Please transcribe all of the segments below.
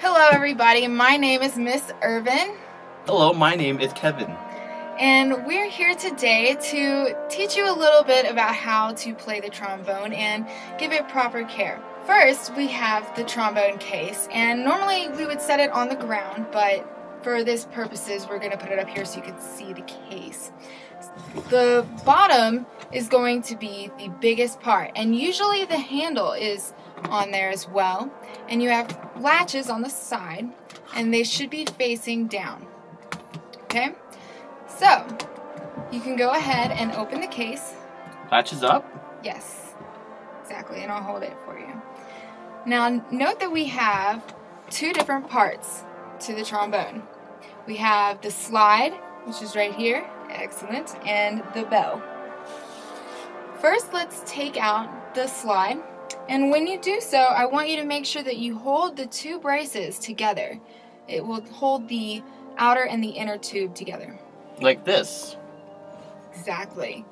Hello everybody, my name is Miss Irvin. Hello, my name is Kevin. And we're here today to teach you a little bit about how to play the trombone and give it proper care. First, we have the trombone case, and normally we would set it on the ground, but for this purposes we're going to put it up here so you can see the case. The bottom is going to be the biggest part, and usually the handle is on there as well, and you have latches on the side and they should be facing down. Okay, so you can go ahead and open the case. Latches up? Yes, exactly, and I'll hold it for you. Now note that we have two different parts to the trombone. We have the slide, which is right here, excellent, and the bell. First, let's take out the slide. And when you do so, I want you to make sure that you hold the two braces together. It will hold the outer and the inner tube together. Like this? Exactly.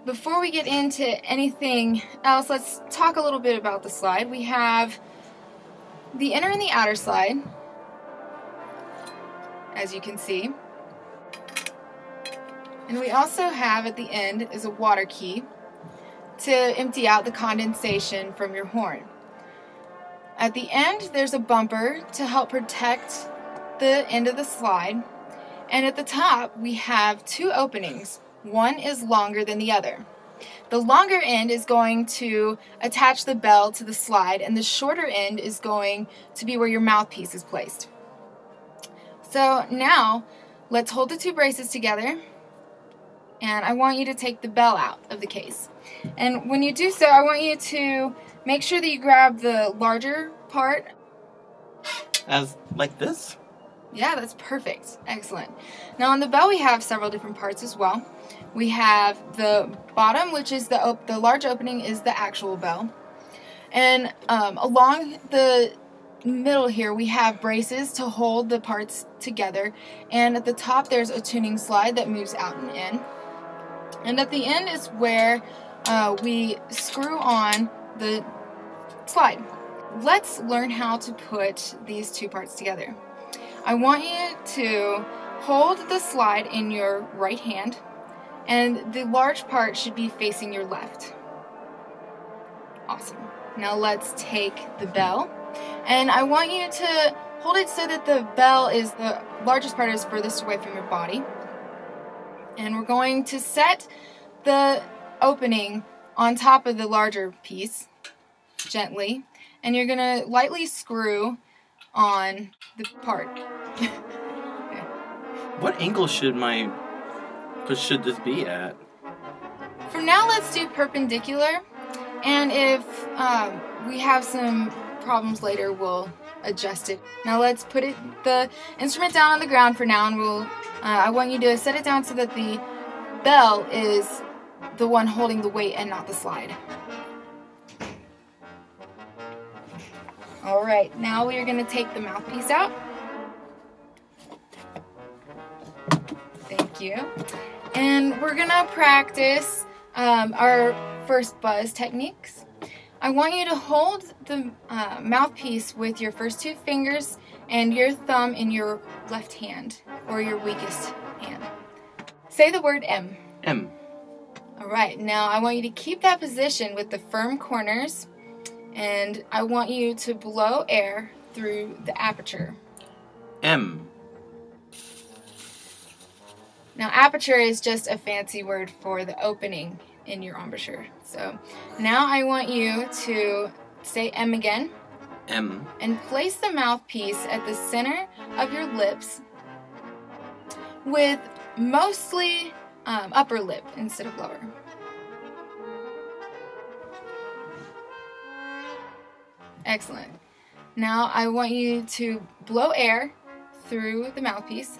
Before we get into anything else, let's talk a little bit about the slide. We have the inner and the outer slide, as you can see. And we also have at the end is a water key to empty out the condensation from your horn. At the end, there's a bumper to help protect the end of the slide. And at the top, we have two openings. One is longer than the other. The longer end is going to attach the bell to the slide, and the shorter end is going to be where your mouthpiece is placed. So now, let's hold the two braces together, and I want you to take the bell out of the case. And when you do so, I want you to make sure that you grab the larger part. As like this? Yeah, that's perfect. Excellent. Now on the bell we have several different parts as well. We have the bottom, which is the large opening is the actual bell. And along the middle here we have braces to hold the parts together. And at the top there's a tuning slide that moves out and in. And at the end is where we screw on the slide. Let's learn how to put these two parts together. I want you to hold the slide in your right hand, and the large part should be facing your left. Awesome. Now let's take the bell, and I want you to hold it so that the bell is the largest part is furthest away from your body. And we're going to set the opening on top of the larger piece, gently, and you're going to lightly screw on the part. What angle should this be at? For now, let's do perpendicular, and if we have some problems later, we'll adjust it. Now let's put the instrument down on the ground for now, and I want you to set it down so that the bell is the one holding the weight and not the slide. Alright, now we are going to take the mouthpiece out. Thank you. And we're going to practice our first buzz techniques. I want you to hold the mouthpiece with your first two fingers and your thumb in your left hand, or your weakest hand. Say the word M. M. Alright, now I want you to keep that position with the firm corners, and I want you to blow air through the aperture. M. Now aperture is just a fancy word for the opening in your embouchure. So now I want you to say M again. M. And place the mouthpiece at the center of your lips with mostly upper lip instead of lower. Excellent. Now I want you to blow air through the mouthpiece.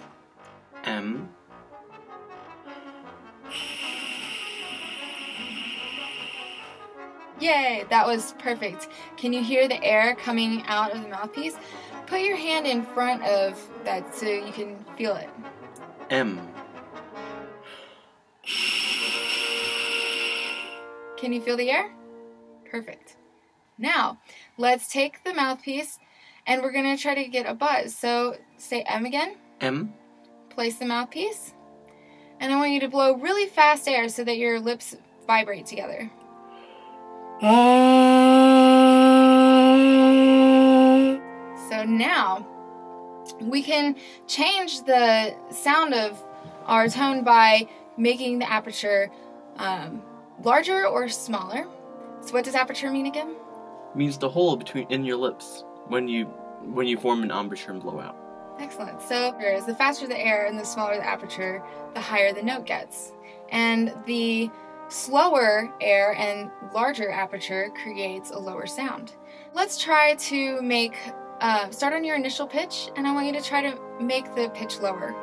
M. Yay, that was perfect. Can you hear the air coming out of the mouthpiece? Put your hand in front of that so you can feel it. M. Can you feel the air? Perfect. Now, let's take the mouthpiece and we're going to try to get a buzz. So say M again. M. Place the mouthpiece. And I want you to blow really fast air so that your lips vibrate together. So now we can change the sound of our tone by making the aperture larger or smaller. So what does aperture mean again? Means the hole in your lips when you form an embouchure and blow out. Excellent. So the faster the air and the smaller the aperture, the higher the note gets. And the slower air and larger aperture creates a lower sound. Let's try to make, start on your initial pitch, and I want you to try to make the pitch lower.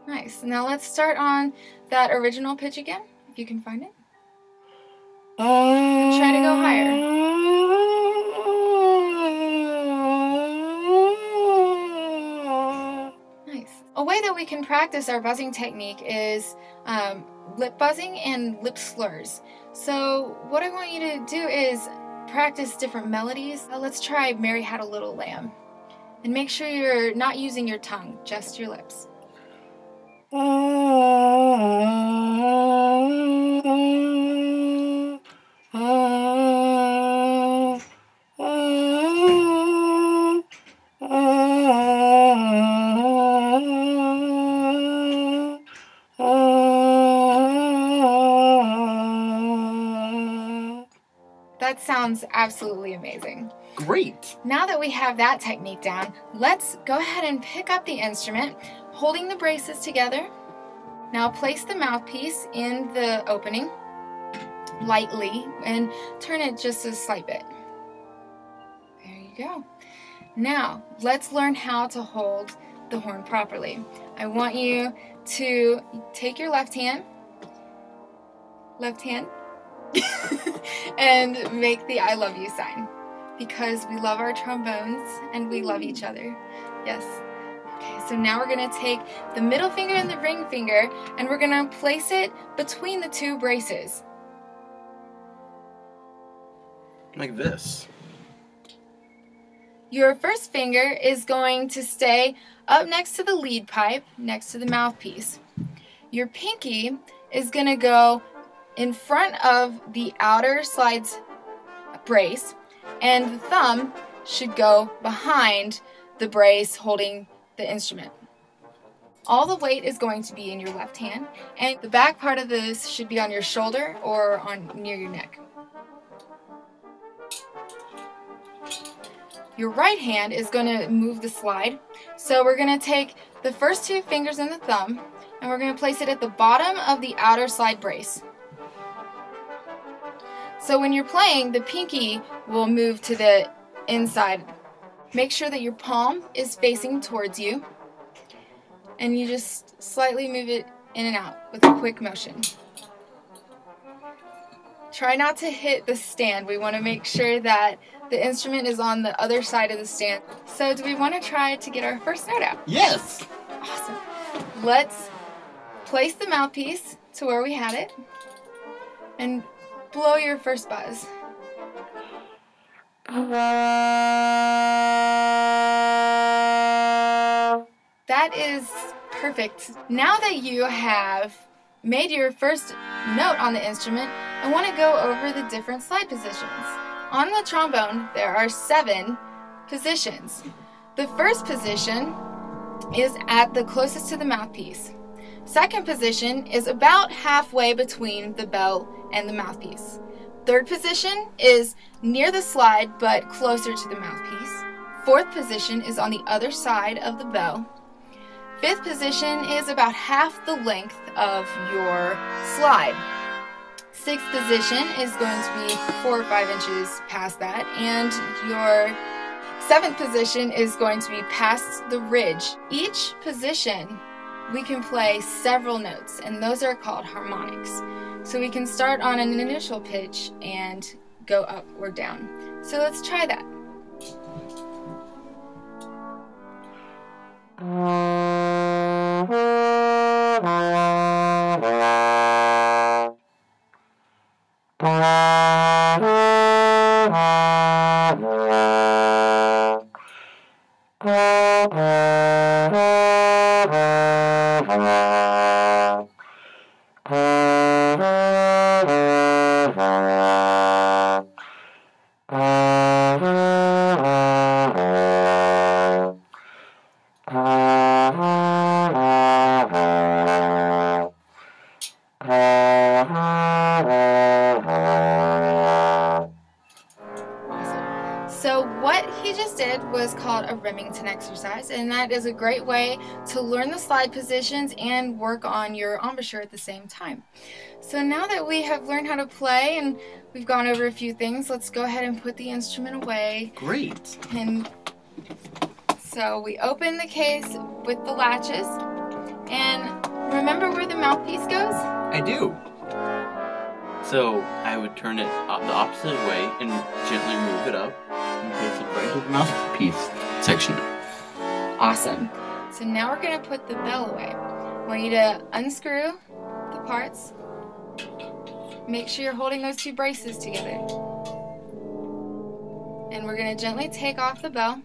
Nice. Now let's start on that original pitch again, if you can find it. Try to go higher. Nice. A way that we can practice our buzzing technique is lip buzzing and lip slurs. So what I want you to do is practice different melodies. Let's try Mary Had a Little Lamb. And make sure you're not using your tongue, just your lips. That sounds absolutely amazing. Great! Now that we have that technique down, let's go ahead and pick up the instrument, holding the braces together. Now place the mouthpiece in the opening lightly and turn it just a slight bit. There you go. Now let's learn how to hold the horn properly. I want you to take your left hand, and make the I love you sign, because we love our trombones and we love each other. Yes. Okay, so now we're going to take the middle finger and the ring finger and we're going to place it between the two braces. Like this. Your first finger is going to stay up next to the lead pipe, next to the mouthpiece. Your pinky is going to go in front of the outer slides brace, and the thumb should go behind the brace holding the instrument. All the weight is going to be in your left hand, and the back part of this should be on your shoulder or near your neck. Your right hand is going to move the slide, so we're going to take the first two fingers and the thumb, and we're going to place it at the bottom of the outer slide brace. So when you're playing, the pinky will move to the inside. Make sure that your palm is facing towards you, and you just slightly move it in and out with a quick motion. Try not to hit the stand. We want to make sure that the instrument is on the other side of the stand. So do we want to try to get our first note out? Yes! Awesome. Let's place the mouthpiece to where we had it and blow your first buzz. That is perfect. Now that you have made your first note on the instrument, I want to go over the different slide positions. On the trombone, there are 7 positions. The first position is at the closest to the mouthpiece. Second position is about halfway between the bell and the mouthpiece. Third position is near the slide but closer to the mouthpiece. Fourth position is on the other side of the bell. Fifth position is about half the length of your slide. Sixth position is going to be 4 or 5 inches past that, and your seventh position is going to be past the ridge. Each position we can play several notes, and those are called harmonics. So we can start on an initial pitch and go up or down. So let's try that. So what he just did was called a Remington exercise, and that is a great way to learn the slide positions and work on your embouchure at the same time. So now that we have learned how to play and we've gone over a few things, let's go ahead and put the instrument away. Great. And so we open the case with the latches, and remember where the mouthpiece goes? I do. So I would turn it the opposite way and gently move it up and place it right to the mouthpiece section. Awesome. So now we're going to put the bell away. I want you to unscrew the parts. Make sure you're holding those two braces together. And we're going to gently take off the bell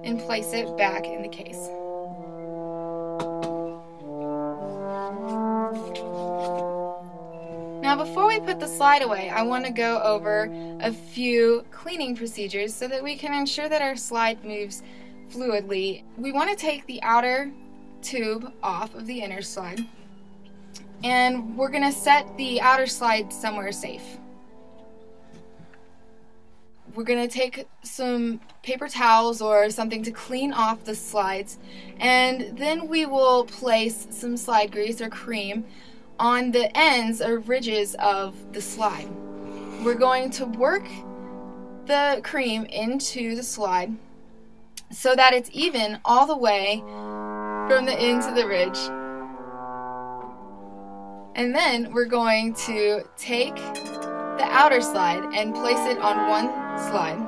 and place it back in the case. Now before we put the slide away, I want to go over a few cleaning procedures so that we can ensure that our slide moves fluidly. We want to take the outer tube off of the inner slide, and we're going to set the outer slide somewhere safe. We're going to take some paper towels or something to clean off the slides, and then we will place some slide grease or cream on the ends or ridges of the slide. We're going to work the cream into the slide so that it's even all the way from the end to the ridge. And then we're going to take the outer slide and place it on one slide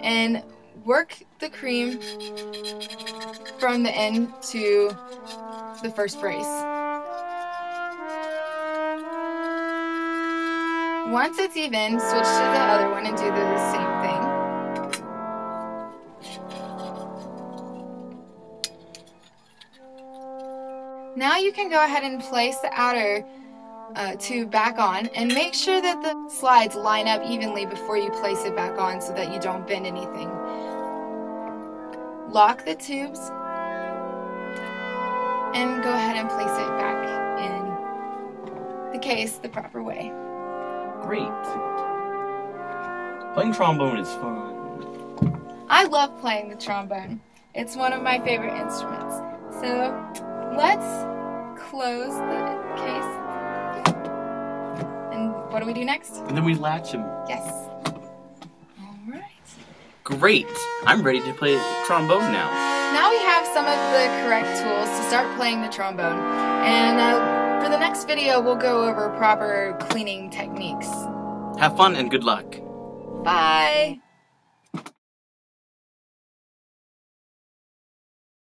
and work the cream from the end to the first brace. Once it's even, switch to the other one and do the same thing. Now you can go ahead and place the outer tube back on, and make sure that the slides line up evenly before you place it back on so that you don't bend anything. Lock the tubes and go ahead and place it back in the case the proper way. Great. Playing trombone is fun. I love playing the trombone. It's one of my favorite instruments. So let's close the case. And what do we do next? And then we latch him. Yes. All right. Great. I'm ready to play trombone now. Now we have some of the correct tools to start playing the trombone. And for the next video, we'll go over proper cleaning techniques. Have fun and good luck. Bye!